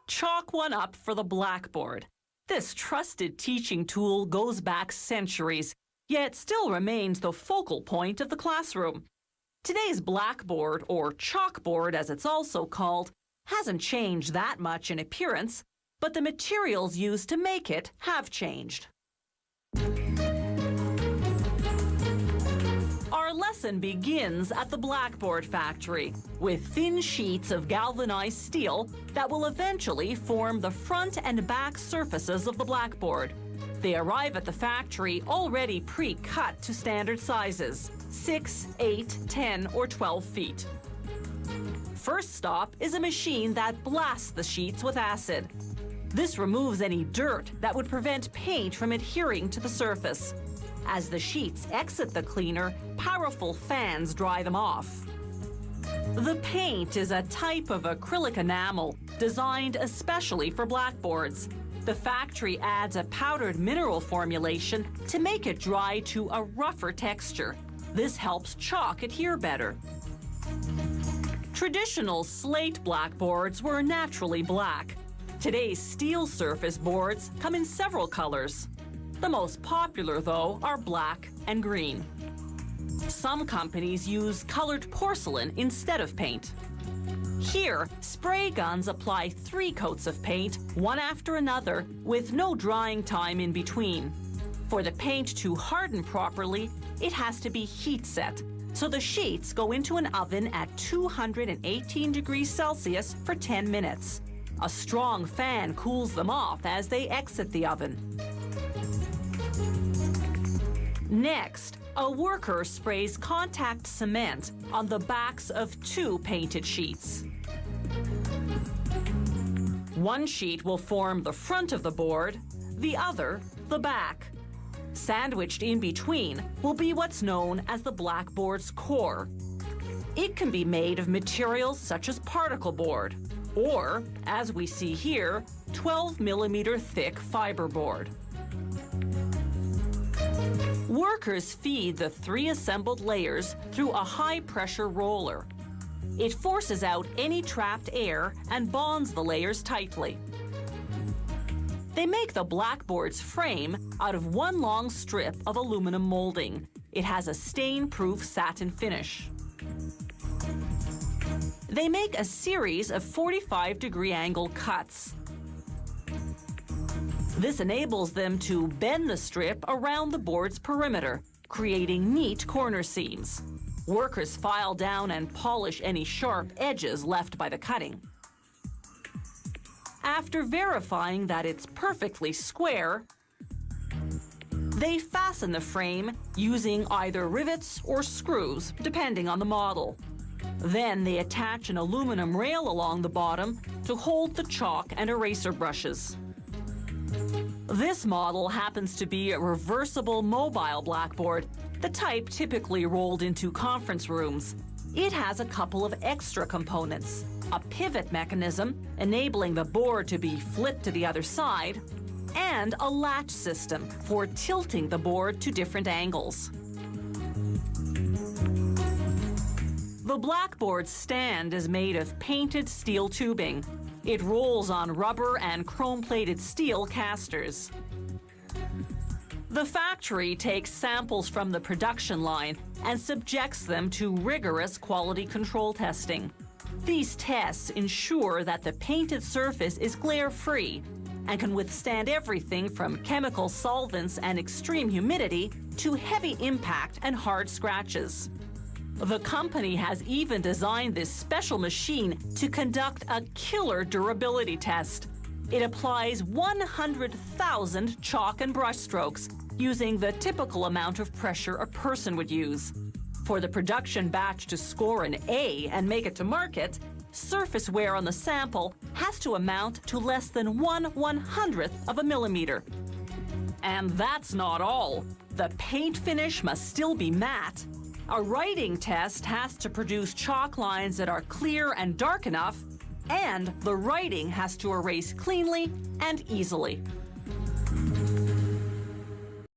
Chalk one up for the blackboard. This trusted teaching tool goes back centuries, yet still remains the focal point of the classroom. Today's blackboard, or chalkboard as it's also called, hasn't changed that much in appearance, but the materials used to make it have changed. Our lesson begins at the blackboard factory with thin sheets of galvanized steel that will eventually form the front and back surfaces of the blackboard. They arrive at the factory already pre-cut to standard sizes, 6, 8, 10, or 12 feet. First stop is a machine that blasts the sheets with acid. This removes any dirt that would prevent paint from adhering to the surface. As the sheets exit the cleaner, powerful fans dry them off. The paint is a type of acrylic enamel designed especially for blackboards. The factory adds a powdered mineral formulation to make it dry to a rougher texture. This helps chalk adhere better. Traditional slate blackboards were naturally black. Today's steel surface boards come in several colors. The most popular, though, are black and green. Some companies use colored porcelain instead of paint. Here, spray guns apply 3 coats of paint, one after another, with no drying time in between. For the paint to harden properly, it has to be heat set, so the sheets go into an oven at 218 degrees Celsius for 10 minutes. A strong fan cools them off as they exit the oven. Next, a worker sprays contact cement on the backs of 2 painted sheets. One sheet will form the front of the board, the other the back. Sandwiched in between will be what's known as the blackboard's core. It can be made of materials such as particle board, or, as we see here, 12mm thick fiberboard. Workers feed the 3 assembled layers through a high-pressure roller. It forces out any trapped air and bonds the layers tightly. They make the blackboard's frame out of one long strip of aluminum molding. It has a stain-proof satin finish. They make a series of 45-degree angle cuts. This enables them to bend the strip around the board's perimeter, creating neat corner seams. Workers file down and polish any sharp edges left by the cutting. After verifying that it's perfectly square, they fasten the frame using either rivets or screws, depending on the model. Then they attach an aluminum rail along the bottom to hold the chalk and eraser brushes. This model happens to be a reversible mobile blackboard, the type typically rolled into conference rooms. It has a couple of extra components: a pivot mechanism, enabling the board to be flipped to the other side, and a latch system for tilting the board to different angles. The blackboard stand is made of painted steel tubing. It rolls on rubber and chrome-plated steel casters. The factory takes samples from the production line and subjects them to rigorous quality control testing. These tests ensure that the painted surface is glare-free and can withstand everything from chemical solvents and extreme humidity to heavy impact and hard scratches. The company has even designed this special machine to conduct a killer durability test. It applies 100,000 chalk and brush strokes, using the typical amount of pressure a person would use. For the production batch to score an A and make it to market, surface wear on the sample has to amount to less than 1/100th of a millimeter. And that's not all. The paint finish must still be matte. A writing test has to produce chalk lines that are clear and dark enough, and the writing has to erase cleanly and easily.